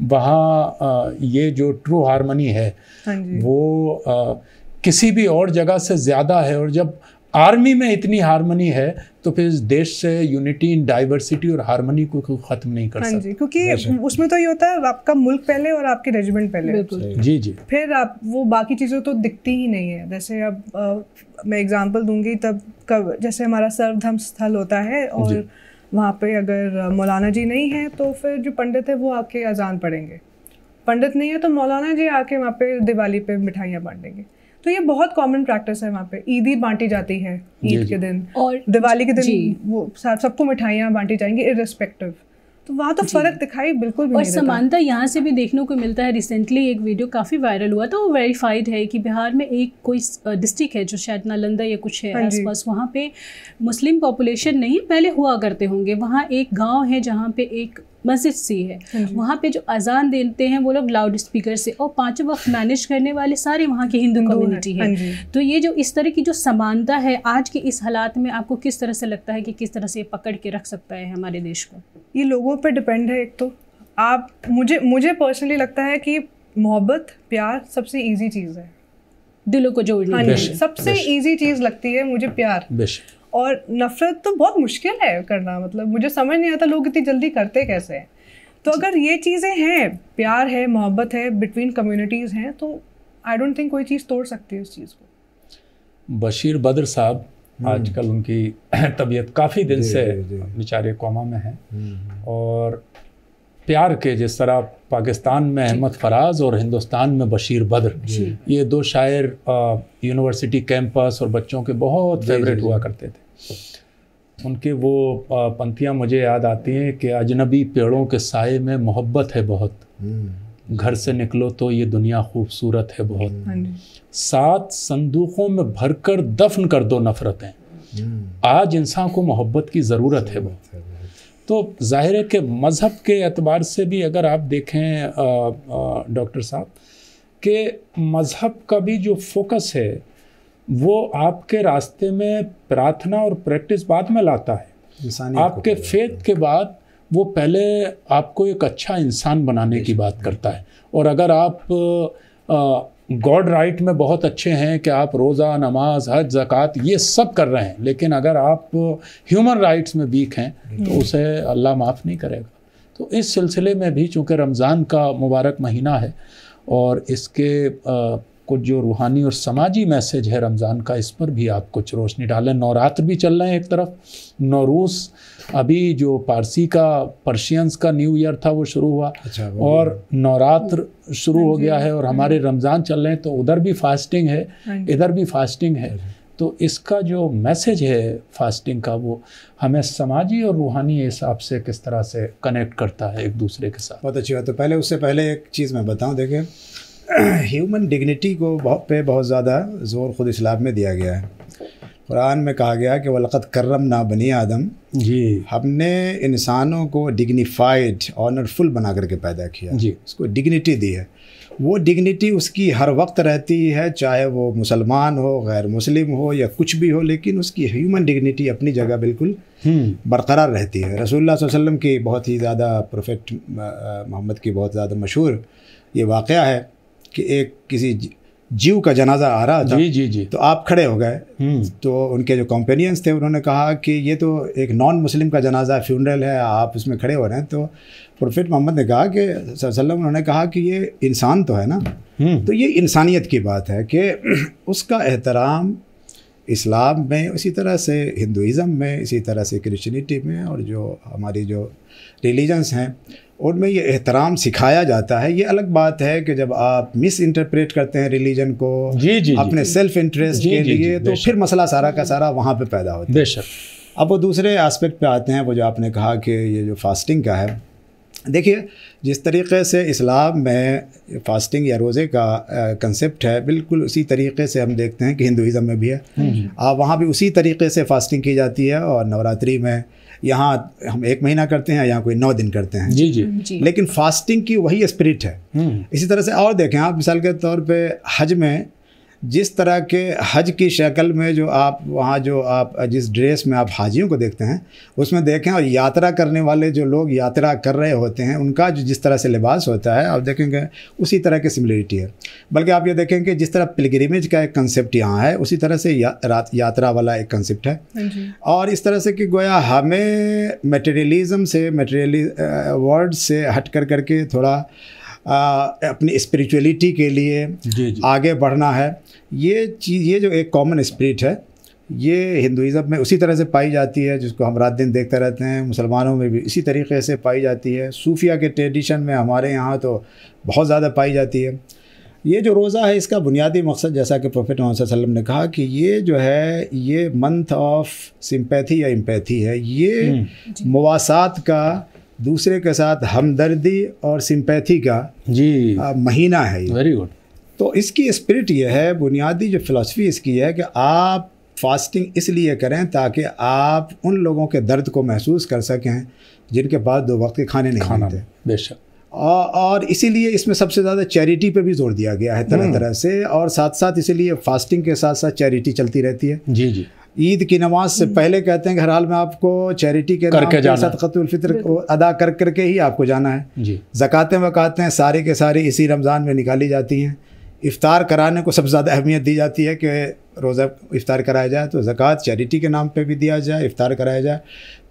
वहाँ ये जो ट्रू हारमनी है वो किसी भी और जगह से ज़्यादा है। और जब आर्मी में इतनी हार्मनी है तो फिर इस देश से यूनिटी इन डाइवर्सिटी और हार्मनी को खत्म नहीं कर हाँ सकते। जी, क्योंकि उसमें तो ये होता है आपका मुल्क पहले और आपकी रेजिमेंट पहले। बिल्कुल। जी जी। फिर आप वो बाकी चीज़ें तो दिखती ही नहीं है। जैसे अब मैं एग्जांपल दूंगी तब कब, जैसे हमारा सर्वधर्म स्थल होता है और वहाँ पे अगर मौलाना जी नहीं है तो फिर जो पंडित है वो आके अजान पढ़ेंगे, पंडित नहीं है तो मौलाना जी आके वहाँ पे दिवाली पे मिठाइयाँ बांटेंगे। तो ये बहुत कॉमन प्रैक्टिस है वहाँ पे। ईदी बांटी जाती है ईद के दिन और दिवाली के दिन वो सबको मिठाइयाँ बांटी जाएंगी इररिस्पेक्टिव। तो वहाँ तो फर्क दिखाई बिल्कुल भी और नहीं समानता यहाँ से भी देखने को मिलता है। रिसेंटली एक वीडियो काफ़ी वायरल हुआ था, वो वेरीफाइड है कि बिहार में एक कोई डिस्ट्रिक्ट है जो शायद नालंदा या कुछ है आसपास, वहाँ पे मुस्लिम पॉपुलेशन नहीं पहले हुआ करते होंगे। वहाँ एक गांव है जहाँ पे एक मस्जिद सी है, वहाँ पे जो अजान देते हैं वो लोग लाउड स्पीकर से, और 5 वक्त मैनेज करने वाले सारे वहाँ की हिंदू कम्युनिटी है। तो ये जो इस तरह की जो समानता है आज के इस हालात में, आपको किस तरह से लगता है कि किस तरह से ये पकड़ के रख सकता है हमारे देश को? ये लोगों पे डिपेंड है। एक तो आप मुझे पर्सनली लगता है कि मोहब्बत प्यार सबसे इजी चीज़ है, दिलों को जोड़ने। हाँ जी, सबसे इजी चीज़ लगती है मुझे प्यार। और नफरत तो बहुत मुश्किल है करना, मतलब मुझे समझ नहीं आता लोग इतनी जल्दी करते कैसे हैं। तो अगर ये चीज़ें हैं, प्यार है, मोहब्बत है, बिटवीन कम्युनिटीज़ हैं, तो आई डोंट थिंक कोई चीज़ तोड़ सकती है उस चीज़ को। बशीर बद्र साहब आजकल उनकी तबीयत काफ़ी दिन से बेचारे कोमा में है, और प्यार के जिस तरह पाकिस्तान में अहमद फराज और हिंदुस्तान में बशीर बद्र, ये 2 शायर यूनिवर्सिटी कैंपस और बच्चों के बहुत फेवरेट हुआ करते थे। उनके वो पंक्तियाँ मुझे याद आती हैं कि अजनबी पेड़ों के साए में मोहब्बत है बहुत, घर से निकलो तो ये दुनिया खूबसूरत है बहुत, 7 संदूकों में भरकर दफन कर दो नफरतें, आज इंसान को मोहब्बत की ज़रूरत है बहुत। तो जाहिर है कि मज़हब के एतबार से भी अगर आप देखें डॉक्टर साहब कि मज़हब का भी जो फोकस है वो आपके रास्ते में प्रार्थना और प्रैक्टिस बाद में लाता है। आपके फेथ के बाद वो पहले आपको एक अच्छा इंसान बनाने की बात करता है। और अगर आप गॉड राइट में बहुत अच्छे हैं कि आप रोज़ा, नमाज, हज, ज़कात ये सब कर रहे हैं, लेकिन अगर आप ह्यूमन राइट्स में वीक हैं तो उसे अल्लाह माफ़ नहीं करेगा। तो इस सिलसिले में भी चूँकि रमज़ान का मुबारक महीना है और इसके कुछ जो रूहानी और समाजी मैसेज है रमज़ान का, इस पर भी आप कुछ रोशनी डालें। नवरात्र भी चल रहे हैं, एक तरफ नौरूज़, अभी जो पारसी का पर्शियंस का न्यू ईयर था वो शुरू हुआ, और नवरात्र शुरू हो गया है, और हमारे रमज़ान चल रहे हैं तो उधर भी फास्टिंग है, इधर भी फास्टिंग है। तो इसका जो मैसेज है फास्टिंग का वो हमें समाजी और रूहानी हिसाब से किस तरह से कनेक्ट करता है एक दूसरे के साथ। बहुत अच्छी बात। तो पहले उससे पहले एक चीज़ मैं बताऊं, देखिए ह्यूमन डिग्निटी को बहुत ज़्यादा ज़ोर ख़ुद इस्लाम में दिया गया है। कुरान में कहा गया कि वलक़द कर्रमना बनी आदम, जी हमने इंसानों को डिग्निफाइड, ऑनरफुल बना करके पैदा किया, जी उसको डिग्निटी दी है। वो डिग्निटी उसकी हर वक्त रहती है, चाहे वो मुसलमान हो, गैर मुस्लिम हो या कुछ भी हो, लेकिन उसकी ह्यूमन डिग्निटी अपनी जगह बिल्कुल बरकरार रहती है। रसूलुल्लाह सल्लल्लाहु अलैहि वसल्लम की बहुत ही ज़्यादा, प्रोफेट मोहम्मद की बहुत ज़्यादा मशहूर ये वाक़या है कि एक किसी जीव का जनाजा आ रहा था, जी, तो आप खड़े हो गए, तो उनके जो कॉम्पेनियंस थे उन्होंने कहा कि ये तो एक नॉन मुस्लिम का जनाजा फ्यूनरल है, आप उसमें खड़े हो रहे हैं। तो प्रोफेट मोहम्मद ने कहा कि सल्लल्लाहु उन्होंने कहा कि ये इंसान तो है ना, तो ये इंसानियत की बात है कि उसका एहतराम इस्लाम में, इसी तरह से हिंदुइज़म में, इसी तरह से क्रिश्चियनिटी में, और जो हमारी जो रिलीजन्स हैं उनमें ये एहतराम सिखाया जाता है। ये अलग बात है कि जब आप मिस इंटरप्रेट करते हैं रिलीजन को अपने सेल्फ इंटरेस्ट के लिए, तो फिर मसला सारा का सारा वहाँ पे पैदा होता है। बेशक। अब वो दूसरे एस्पेक्ट पे आते हैं, वो जो आपने कहा कि ये जो फास्टिंग का है, देखिए जिस तरीके से इस्लाम में फास्टिंग या रोज़े का कंसेप्ट है, बिल्कुल उसी तरीके से हम देखते हैं कि हिंदुइज़म में भी है। वहाँ भी उसी तरीके से फास्टिंग की जाती है, और नवरात्रि में यहाँ हम 1 महीना करते हैं, यहाँ कोई 9 दिन करते हैं, जी। लेकिन फास्टिंग की वही स्पिरिट है। इसी तरह से और देखें आप, मिसाल के तौर पे हज में जिस तरह के हज की शक्ल में जो आप वहाँ जो आप जिस ड्रेस में आप हाजियों को देखते हैं उसमें देखें, और यात्रा करने वाले जो लोग यात्रा कर रहे होते हैं उनका जो जिस तरह से लिबास होता है आप देखेंगे उसी तरह की सिमिलरिटी है। बल्कि आप ये देखेंगे जिस तरह पिलग्रिमेज का एक कंसेप्ट यहाँ है उसी तरह से यात्रा वाला एक कंसेप्ट है। और इस तरह से कि गोया हमें मटेरियलिज्म से वर्ड से हट करके थोड़ा अपनी स्पिरिचुअलिटी के लिए आगे बढ़ना है। ये चीज़, ये जो एक कॉमन स्पिरिट है ये हिंदुइज़्म में उसी तरह से पाई जाती है जिसको हम रात दिन देखते रहते हैं। मुसलमानों में भी इसी तरीके से पाई जाती है। सूफिया के ट्रेडिशन में हमारे यहाँ तो बहुत ज़्यादा पाई जाती है। ये जो रोज़ा है इसका बुनियादी मकसद, जैसा कि प्रोफेट मोहम्मद सल्लल्लाहु अलैहि वसल्लम ने कहा कि ये जो है ये मंथ ऑफ सिंपैथी या एम्पैथी है। ये मवासात का, दूसरे के साथ हमदर्दी और सिंपैथी का महीना है। Very good. तो इसकी स्पिरिट ये है, बुनियादी जो फ़िलासफ़ी इसकी है कि आप फास्टिंग इसलिए करें ताकि आप उन लोगों के दर्द को महसूस कर सकें जिनके पास 2 वक्त के खाने नहीं मिलते। बेशक। और इसीलिए इसमें सबसे ज़्यादा चैरिटी पे भी जोर दिया गया है तरह तरह से, और साथ साथ इसीलिए फास्टिंग के साथ साथ चैरिटी चलती रहती है। जी जी। ईद की नमाज से पहले कहते हैं कि हर हाल में आपको चैरिटी के नाम पे सदक़तुल फित्र को अदा करके ही आपको जाना है। जी। ज़कातें वकातें सारे के सारे इसी रमज़ान में निकाली जाती हैं। इफ़्तार कराने को सबसे ज़्यादा अहमियत दी जाती है कि रोज़ा इफ़्तार कराया जाए, तो ज़कात चैरिटी के नाम पे भी दिया जाए, इफ़्तार कराया जाए।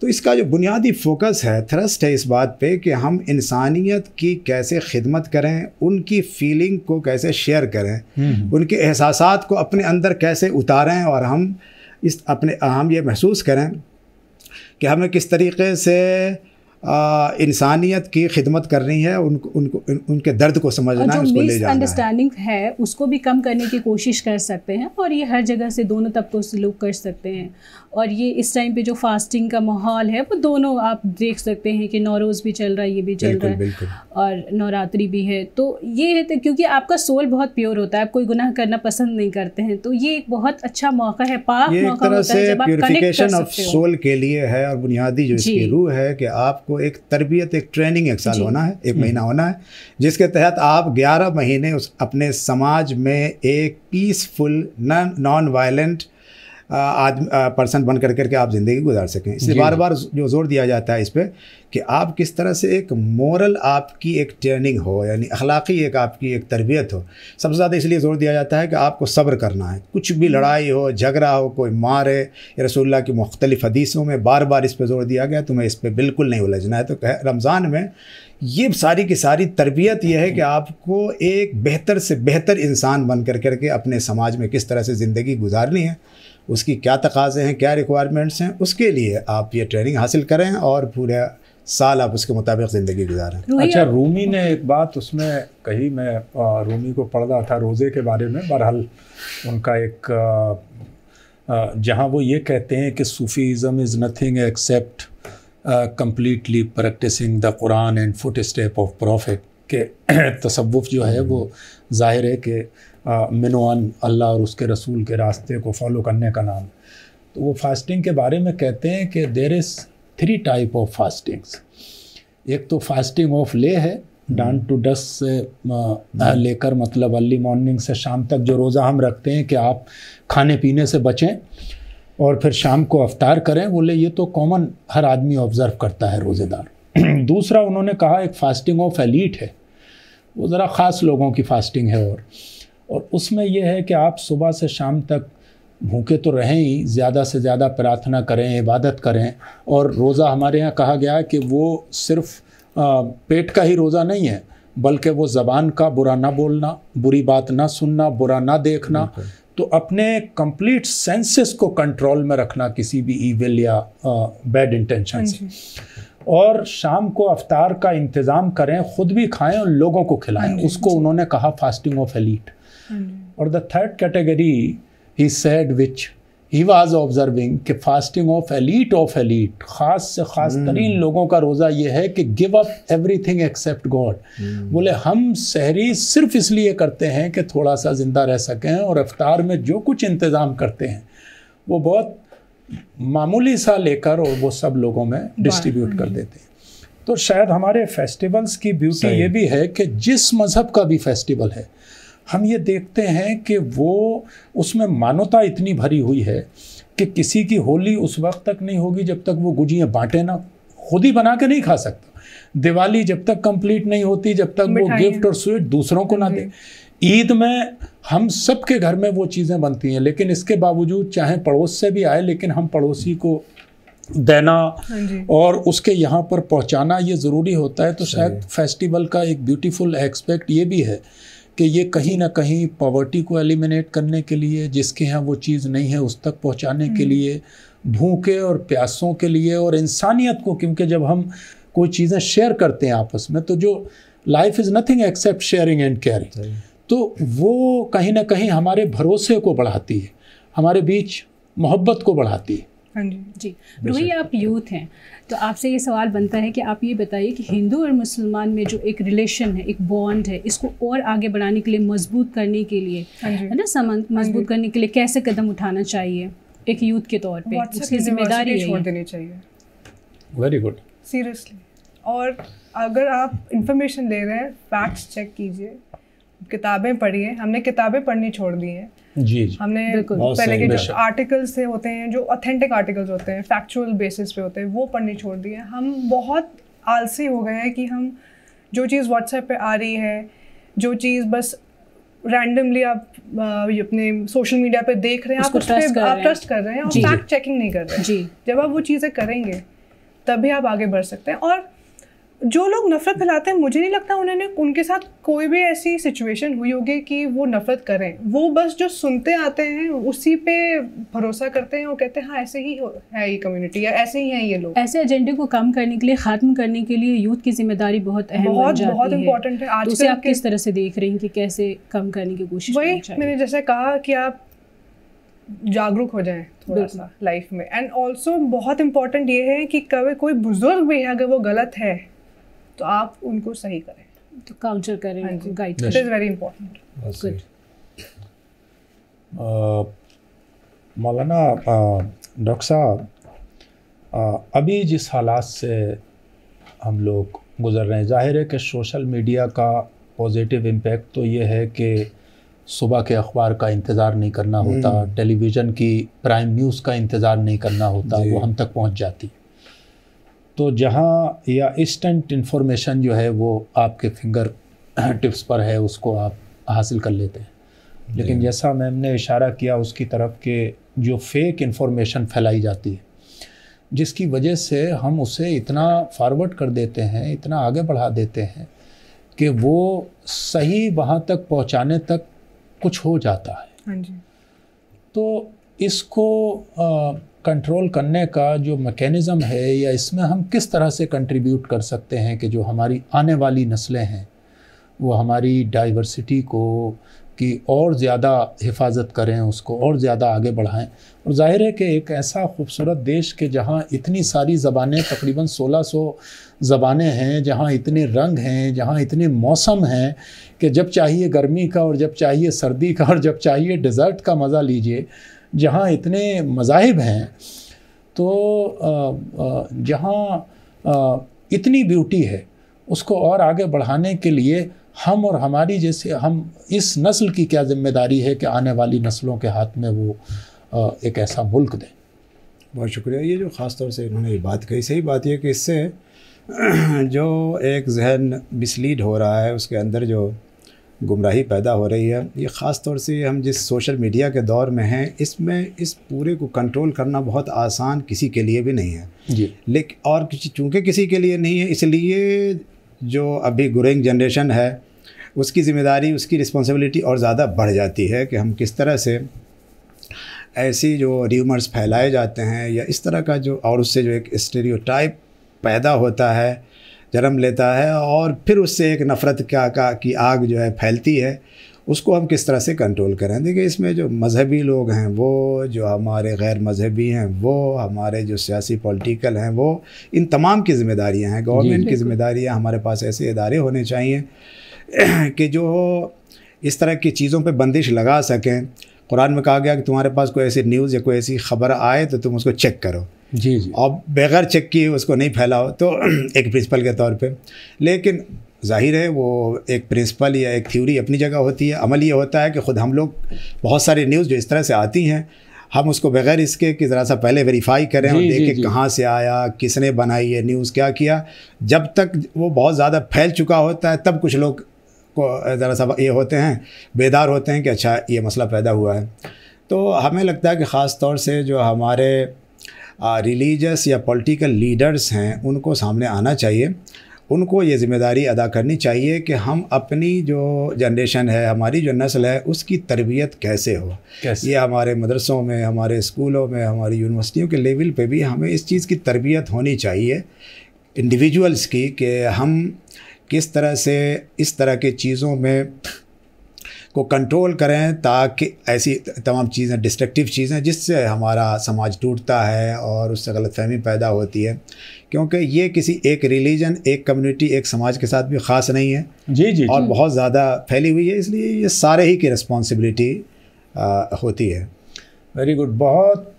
तो इसका जो बुनियादी फ़ोकस है, थ्रस्ट है इस बात पे कि हम इंसानियत की कैसे खिदमत करें, उनकी फ़ीलिंग को कैसे शेयर करें, उनके एहसासात को अपने अंदर कैसे उतारें, और हम ये महसूस करें कि हमें किस तरीके से इंसानियत की खिदमत करनी है, उनके दर्द को समझना है, उसको ले जाना है। अंडरस्टैंडिंग है उसको भी कम करने की कोशिश कर सकते हैं, और ये हर जगह से दोनों तबकों से लोग कर सकते हैं। और ये इस टाइम पे जो फास्टिंग का माहौल है वो दोनों आप देख सकते हैं कि नौरोज़ भी चल रहा है, ये भी चल रहा है, और नवरात्रि भी है। तो ये है क्योंकि आपका सोल बहुत प्योर होता है, आप कोई गुनाह करना पसंद नहीं करते हैं, तो ये एक बहुत अच्छा मौका है, पाक मौका होता है जब आप कनेक्ट कर सकते हो। सोल के लिए है, और बुनियादी जो इसकी रूह है कि आपको एक तरबियत, एक ट्रेनिंग एक साल होना है, 1 महीना होना है, जिसके तहत आप 11 महीने अपने समाज में एक पीसफुल नॉन वायलेंट पर्सन बन करके आप ज़िंदगी गुजार सकें। इसलिए बार बार जो जोर दिया जाता है इस पर कि आप किस तरह से एक मोरल आपकी एक ट्रेनिंग हो, यानी अखलाक़ी एक आपकी एक तरबियत हो। सबसे ज़्यादा इसलिए जोर दिया जाता है कि आपको सब्र करना है। कुछ भी लड़ाई हो, झगड़ा हो, कोई मारे, रसूलुल्लाह की मुख्तलिफ़ हदीसों में बार बार इस पर जोर दिया गया, तुम्हें इस पर बिल्कुल नहीं उलझना है। तो रमज़ान में ये सारी की सारी तरबियत यह है कि आपको एक बेहतर से बेहतर इंसान बन करके अपने समाज में किस तरह से ज़िंदगी गुजारनी है, उसकी क्या तकाज़े हैं, क्या रिक्वायरमेंट्स हैं, उसके लिए आप ये ट्रेनिंग हासिल करें और पूरे साल आप उसके मुताबिक ज़िंदगी गुजारें। अच्छा, रूमी ने एक बात उसमें कही, मैं रूमी को पढ़ रहा था रोज़े के बारे में। बहरहाल उनका एक जहाँ वो ये कहते हैं कि Sufism is nothing accept completely practicing the Quran and footstep of Prophet, के तसव्वुफ़ जो है वो ज़ाहिर है कि मिनवान अल्लाह और उसके रसूल के रास्ते को फॉलो करने का नाम। तो वो फास्टिंग के बारे में कहते हैं कि देयर इज़ 3 टाइप ऑफ फास्टिंग्स। एक तो फास्टिंग ऑफ ले है, डान टू डस्ट से लेकर मतलब अर्ली मॉर्निंग से शाम तक जो रोज़ा हम रखते हैं कि आप खाने पीने से बचें और फिर शाम को अफ्तार करें, बोले ये तो कॉमन हर आदमी ऑब्ज़र्व करता है रोज़ेदार। दूसरा उन्होंने कहा एक फ़ास्टिंग ऑफ एलीट है, वो ज़रा ख़ास लोगों की फ़ास्टिंग है, और उसमें यह है कि आप सुबह से शाम तक भूखे तो रहें ही, ज़्यादा से ज़्यादा प्रार्थना करें, इबादत करें। और रोज़ा हमारे यहाँ कहा गया है कि वो सिर्फ़ पेट का ही रोज़ा नहीं है, बल्कि वो ज़बान का बुरा ना बोलना, बुरी बात ना सुनना, बुरा ना देखना, तो अपने कंप्लीट सेंसेस को कंट्रोल में रखना किसी भी ईविल या बैड इंटेंशन से। और शाम को अफ्तार का इंतज़ाम करें, ख़ुद भी खाएं और लोगों को खिलाएं, उसको उन्होंने कहा फास्टिंग ऑफ एलीट। और the third category he said which he was observing कि फास्टिंग ऑफ एलीट, ख़ास से ख़ास तरीन लोगों का रोज़ा ये है कि give up everything except God. बोले हम सहरी सिर्फ इसलिए करते हैं कि थोड़ा सा ज़िंदा रह सकें, और अफ्तार में जो कुछ इंतज़ाम करते हैं वो बहुत मामूली सा लेकर और वो सब लोगों में डिस्ट्रीब्यूट कर देते हैं। तो शायद हमारे फेस्टिवल्स की ब्यूटी ये भी है कि जिस मज़हब का भी फेस्टिवल है हम ये देखते हैं कि वो उसमें मानवता इतनी भरी हुई है कि किसी की होली उस वक्त तक नहीं होगी जब तक वो गुजियाँ बांटे ना, खुद ही बना के नहीं खा सकता। दिवाली जब तक कंप्लीट नहीं होती जब तक वो गिफ्ट और स्वीट दूसरों को ना दे। ईद में हम सब के घर में वो चीज़ें बनती हैं, लेकिन इसके बावजूद चाहे पड़ोस से भी आए, लेकिन हम पड़ोसी को देना और उसके यहाँ पर पहुँचाना ये ज़रूरी होता है। तो शायद फेस्टिवल का एक ब्यूटीफुल एस्पेक्ट ये भी है कि ये कहीं ना कहीं पॉवर्टी को एलिमिनेट करने के लिए, जिसके यहाँ वो चीज़ नहीं है उस तक पहुँचाने के लिए, भूखे और प्यासों के लिए और इंसानियत को, क्योंकि जब हम कोई चीज़ें शेयर करते हैं आपस में तो जो life is nothing accept sharing and caring, तो वो कहीं ना कहीं हमारे भरोसे को बढ़ाती है, हमारे बीच मोहब्बत को बढ़ाती है। हाँ जी जी। रूही, आप यूथ हैं तो आपसे ये सवाल बनता है कि आप ये बताइए कि हिंदू और मुसलमान में जो एक रिलेशन है, एक बॉन्ड है, इसको और आगे बढ़ाने के लिए, मजबूत करने के लिए, है ना, संबंध मजबूत करने के लिए कैसे कदम उठाना चाहिए एक यूथ के तौर पे? उसकी जिम्मेदारी छोड़ देनी चाहिए। Very good, seriously. और अगर आप इंफॉर्मेशन ले रहे हैं, फैक्ट्स चेक कीजिए, किताबें पढ़िए। हमने किताबें पढ़नी छोड़ दी हैं। जी, हमने पहले के जो आर्टिकल्स से होते हैं, जो ऑथेंटिक आर्टिकल्स होते हैं, फैक्चुअल बेसिस पे होते हैं, वो पढ़नी छोड़ दी है। हम बहुत आलसी हो गए हैं कि हम जो चीज़ व्हाट्सएप पे आ रही है, जो चीज़ बस रैंडमली आप अपने सोशल मीडिया पे देख रहे हैं, आप ट्रस्ट कर रहे हैं और फैक्ट चेकिंग नहीं कर रहे हैं। जब आप वो चीज़ें करेंगे तभी आप आगे बढ़ सकते हैं। और जो लोग नफरत फैलाते हैं, मुझे नहीं लगता उनके साथ कोई भी ऐसी सिचुएशन हुई होगी कि वो नफरत करें। वो बस जो सुनते आते हैं उसी पे भरोसा करते हैं और कहते हैं हाँ ऐसे ही है ये कम्युनिटी, या ऐसे ही हैं ये लोग। ऐसे एजेंडे को कम करने के लिए, ख़त्म करने के लिए यूथ की जिम्मेदारी बहुत अहम बन जाती है। बहुत इंपॉर्टेंट है। आज तो उसे आप किस तरह से देख रही हैं कि कैसे कम करने की कोशिश? वही मैंने जैसे कहा कि आप जागरूक हो जाएं थोड़ा सा लाइफ में। एंड ऑल्सो बहुत इम्पोर्टेंट ये है कि कभी कोई बुजुर्ग भी है, अगर वो गलत है तो आप उनको सही करें, तो काउंटर करें, गाइड करें। It is very important. Good. Maulana doctor साहब, अभी जिस हालात से हम लोग गुजर रहे हैं, जाहिर है कि सोशल मीडिया का पॉजिटिव इम्पैक्ट तो ये है कि सुबह के अखबार का इंतज़ार नहीं करना होता, टेलीविज़न की प्राइम न्यूज़ का इंतज़ार नहीं करना होता, वो हम तक पहुंच जाती। तो जहाँ या इंस्टेंट इन्फॉर्मेशन जो है वो आपके फिंगर टिप्स पर है, उसको आप हासिल कर लेते हैं। लेकिन जैसा मैम ने इशारा किया उसकी तरफ के जो फेक इन्फॉर्मेशन फैलाई जाती है, जिसकी वजह से हम उसे इतना फॉरवर्ड कर देते हैं, इतना आगे बढ़ा देते हैं कि वो सही वहाँ तक पहुँचाने तक कुछ हो जाता है। हाँ जी। तो इसको कंट्रोल करने का जो मैकेनिज़्म है, या इसमें हम किस तरह से कंट्रीब्यूट कर सकते हैं कि जो हमारी आने वाली नस्लें हैं वो हमारी डाइवर्सिटी को की और ज़्यादा हिफाजत करें, उसको और ज़्यादा आगे बढ़ाएं। और जाहिर है कि एक ऐसा खूबसूरत देश के जहाँ इतनी सारी ज़बानें, तकरीबन 1600 ज़बानें हैं, जहाँ इतने रंग हैं, जहाँ इतने मौसम हैं कि जब चाहिए गर्मी का और जब चाहिए सर्दी का और जब चाहिए डेज़र्ट का मज़ा लीजिए, जहाँ इतने मज़ाहिब हैं, तो जहाँ इतनी ब्यूटी है, उसको और आगे बढ़ाने के लिए हम और हमारी जैसे हम इस नस्ल की क्या जिम्मेदारी है कि आने वाली नस्लों के हाथ में वो एक ऐसा मुल्क दें। बहुत शुक्रिया। ये जो ख़ास तौर से इन्होंने ये बात कही, सही बात ये कि इससे जो एक जहन मिसलीड हो रहा है, उसके अंदर जो गुमराही पैदा हो रही है, ये ख़ास तौर से हम जिस सोशल मीडिया के दौर में हैं, इसमें इस पूरे को कंट्रोल करना बहुत आसान किसी के लिए भी नहीं है जी। लेकिन और चूँकि किसी के लिए नहीं है, इसलिए जो अभी ग्रोइंग जनरेशन है उसकी ज़िम्मेदारी, उसकी रिस्पॉन्सिबिलिटी और ज़्यादा बढ़ जाती है कि हम किस तरह से ऐसी जो र्यूमर्स फैलाए जाते हैं या इस तरह का जो, और उससे जो एक स्टेरियोटाइप पैदा होता है, जन्म लेता है, और फिर उससे एक नफ़रत की आग जो है फैलती है, उसको हम किस तरह से कंट्रोल करें। देखिए, इसमें जो मज़हबी लोग हैं, वो जो हमारे गैर मज़हबी हैं, वो हमारे जो सियासी पॉलिटिकल हैं, वो इन तमाम की ज़िम्मेदारियाँ हैं, गवर्नमेंट की ज़िम्मेदारियाँ। हमारे पास ऐसे इदारे होने चाहिए कि जो इस तरह की चीज़ों पे बंदिश लगा सकें। कुरान में कहा गया कि तुम्हारे पास कोई ऐसी न्यूज़ या कोई ऐसी ख़बर आए तो तुम उसको चेक करो, जी जी, और बगैर चेक किए उसको नहीं फैलाओ, तो एक प्रिंसिपल के तौर पे। लेकिन जाहिर है वो एक प्रिंसिपल या एक थ्योरी अपनी जगह होती है, अमल ये होता है कि ख़ुद हम लोग बहुत सारी न्यूज़ जो इस तरह से आती हैं हम उसको बगैर इसके कि ज़रा सा पहले वेरीफाई करें और देखें कहाँ से आया, किसने बनाई है न्यूज़, क्या किया। जब तक वो बहुत ज़्यादा फैल चुका होता है तब कुछ लोग को ज़रा सा ये होते हैं, बेदार होते हैं कि अच्छा ये मसला पैदा हुआ है। तो हमें लगता है कि ख़ास तौर से जो हमारे रिलीजियस या पॉलिटिकल लीडर्स हैं उनको सामने आना चाहिए, उनको ये ज़िम्मेदारी अदा करनी चाहिए कि हम अपनी जो जनरेशन है, हमारी जो नस्ल है, उसकी तरबियत कैसे हो। ये हमारे मदरसों में, हमारे स्कूलों में, हमारी यूनिवर्सिटियों के लेवल पे भी हमें इस चीज़ की तरबियत होनी चाहिए इंडिविजुअल्स की, कि हम किस तरह से इस तरह की चीज़ों में को कंट्रोल करें ताकि ऐसी तमाम चीज़ें, डिस्ट्रक्टिव चीज़ें जिससे हमारा समाज टूटता है और उससे गलतफहमी पैदा होती है, क्योंकि ये किसी एक रिलीजन, एक कम्युनिटी, एक समाज के साथ भी ख़ास नहीं है जी और बहुत ज़्यादा फैली हुई है, इसलिए ये सारे ही की रिस्पॉन्सिबिलिटी होती है। वेरी गुड, बहुत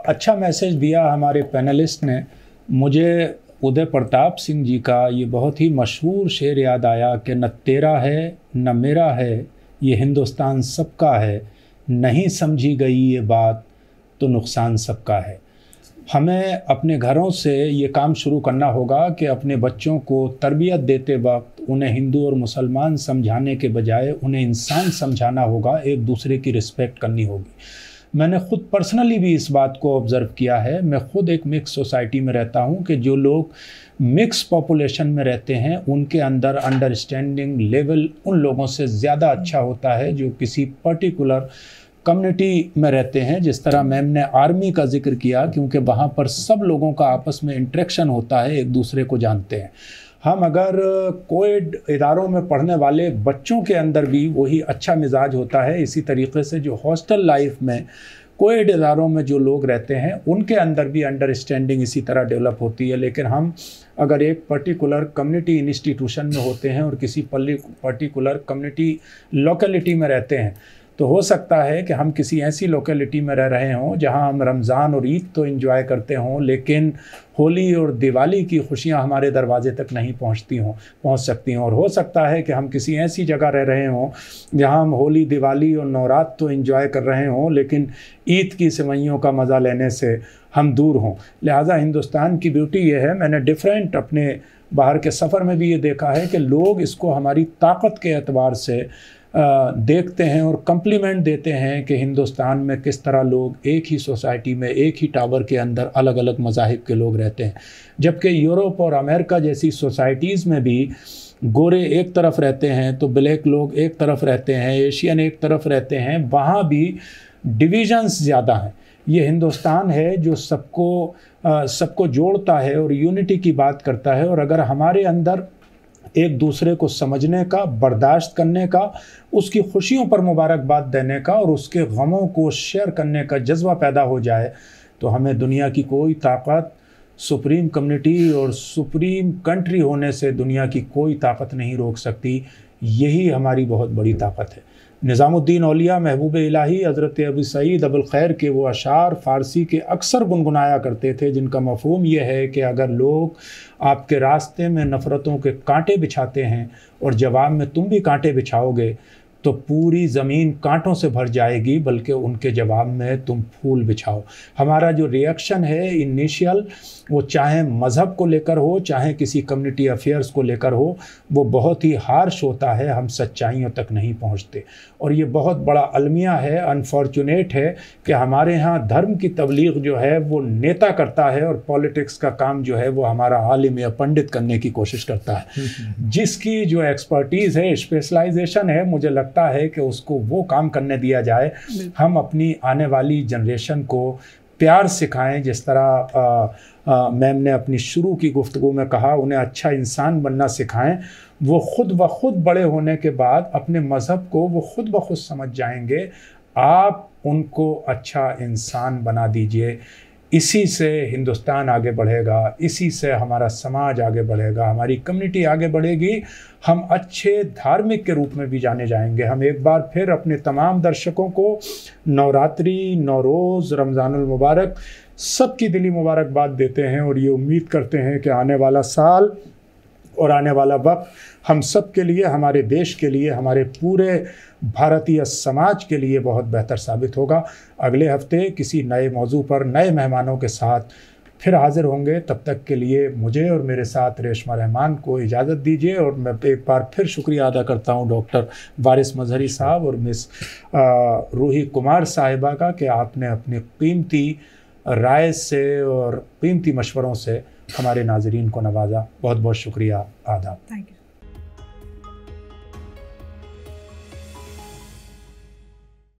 अच्छा मैसेज दिया हमारे पैनलिस्ट ने। मुझे उदय प्रताप सिंह जी का ये बहुत ही मशहूर शेर याद आया कि न तेरा है न मेरा है, ये हिंदुस्तान सबका है, नहीं समझी गई ये बात तो नुकसान सबका है। हमें अपने घरों से ये काम शुरू करना होगा कि अपने बच्चों को तरबियत देते वक्त उन्हें हिंदू और मुसलमान समझाने के बजाय उन्हें इंसान समझाना होगा, एक दूसरे की रिस्पेक्ट करनी होगी। मैंने खुद पर्सनली भी इस बात को ऑब्ज़र्व किया है। मैं खुद एक मिक्स सोसाइटी में रहता हूँ कि जो लोग मिक्स पॉपुलेशन में रहते हैं उनके अंदर अंडरस्टैंडिंग लेवल उन लोगों से ज़्यादा अच्छा होता है जो किसी पर्टिकुलर कम्युनिटी में रहते हैं। जिस तरह मैम ने आर्मी का जिक्र किया, क्योंकि वहाँ पर सब लोगों का आपस में इंटरेक्शन होता है, एक दूसरे को जानते हैं। हम अगर कोएड इदारों में पढ़ने वाले बच्चों के अंदर भी वही अच्छा मिजाज होता है, इसी तरीके से जो हॉस्टल लाइफ में कोएड इदारों में जो लोग रहते हैं उनके अंदर भी अंडरस्टैंडिंग इसी तरह डेवलप होती है। लेकिन हम अगर एक पर्टिकुलर कम्युनिटी इंस्टीट्यूशन में होते हैं और किसी पर्टिकुलर कम्युनिटी लोकेलिटी में रहते हैं, तो हो सकता है कि हम किसी ऐसी लोकेलिटी में रह रहे हों जहां हम रमज़ान और ईद तो एंजॉय करते हों, लेकिन होली और दिवाली की खुशियां हमारे दरवाजे तक नहीं पहुंच सकती हों। और हो सकता है कि हम किसी ऐसी जगह रह रहे हों जहां हम होली, दिवाली और नवरात तो एंजॉय कर रहे हों, लेकिन ईद की सेवइयों का मज़ा लेने से हम दूर हों। लिहाजा हिंदुस्तान की ब्यूटी ये है, मैंने डिफरेंट अपने बाहर के सफ़र में भी ये देखा है कि लोग इसको हमारी ताकत के एतबार से देखते हैं और कम्प्लीमेंट देते हैं कि हिंदुस्तान में किस तरह लोग एक ही सोसाइटी में, एक ही टावर के अंदर अलग अलग मज़ाहिब के लोग रहते हैं। जबकि यूरोप और अमेरिका जैसी सोसाइटीज़ में भी गोरे एक तरफ रहते हैं तो ब्लैक लोग एक तरफ रहते हैं, एशियन एक तरफ रहते हैं, वहाँ भी डिविजन्स ज़्यादा हैं। ये हिंदुस्तान है जो सबको जोड़ता है और यूनिटी की बात करता है। और अगर हमारे अंदर एक दूसरे को समझने का, बर्दाश्त करने का, उसकी खुशियों पर मुबारकबाद देने का और उसके गमों को शेयर करने का जज्बा पैदा हो जाए, तो हमें दुनिया की कोई ताकत, सुप्रीम कम्युनिटी और सुप्रीम कंट्री होने से दुनिया की कोई ताकत नहीं रोक सकती। यही हमारी बहुत बड़ी ताकत है। निज़ामुद्दीन औलिया महबूब इलाही हज़रत अबू सईद अबुल खैर के वो अशार फ़ारसी के अक्सर गुनगुनाया करते थे, जिनका मफ़हूम ये है कि अगर लोग आपके रास्ते में नफ़रतों के कांटे बिछाते हैं और जवाब में तुम भी कांटे बिछाओगे तो पूरी ज़मीन कांटों से भर जाएगी, बल्कि उनके जवाब में तुम फूल बिछाओ। हमारा जो रिएक्शन है इनिशियल, वो चाहे मज़हब को लेकर हो, चाहे किसी कम्युनिटी अफेयर्स को लेकर हो, वो बहुत ही हार्श होता है, हम सच्चाइयों तक नहीं पहुंचते। और ये बहुत बड़ा अलमिया है, अनफॉर्चुनेट है कि हमारे यहाँ धर्म की तबलीग जो है वो नेता करता है और पॉलिटिक्स का काम जो है वो हमारा आलिम या पंडित करने की कोशिश करता है। जिसकी जो एक्सपर्टीज़ है, स्पेशलाइजेशन है, मुझे लगता है कि उसको वो काम करने दिया जाए। हम अपनी आने वाली जनरेशन को प्यार सिखाएं, जिस तरह मैम ने अपनी शुरू की गुफ्तगू में कहा, उन्हें अच्छा इंसान बनना सिखाएं। वो खुद ब खुद बड़े होने के बाद अपने मज़हब को वो खुद ब खुद समझ जाएंगे। आप उनको अच्छा इंसान बना दीजिए, इसी से हिंदुस्तान आगे बढ़ेगा, इसी से हमारा समाज आगे बढ़ेगा, हमारी कम्युनिटी आगे बढ़ेगी, हम अच्छे धार्मिक के रूप में भी जाने जाएंगे। हम एक बार फिर अपने तमाम दर्शकों को नवरात्रि, नौरोज़, रमज़ानुल मुबारक सबकी दिली मुबारकबाद देते हैं और ये उम्मीद करते हैं कि आने वाला साल और आने वाला वक्त हम सब के लिए, हमारे देश के लिए, हमारे पूरे भारतीय समाज के लिए बहुत बेहतर साबित होगा। अगले हफ्ते किसी नए मौजू पर नए मेहमानों के साथ फिर हाजिर होंगे। तब तक के लिए मुझे और मेरे साथ रेशमा रहमान को इजाज़त दीजिए। और मैं एक बार फिर शुक्रिया अदा करता हूं डॉक्टर वारिस मजहरी साहब और मिस रूही कुमार साहिबा का कि आपने अपनी कीमती राय से और कीमती मशवरों से हमारे नाजरीन को नवाजा। बहुत बहुत शुक्रिया। आदाब। Thank you.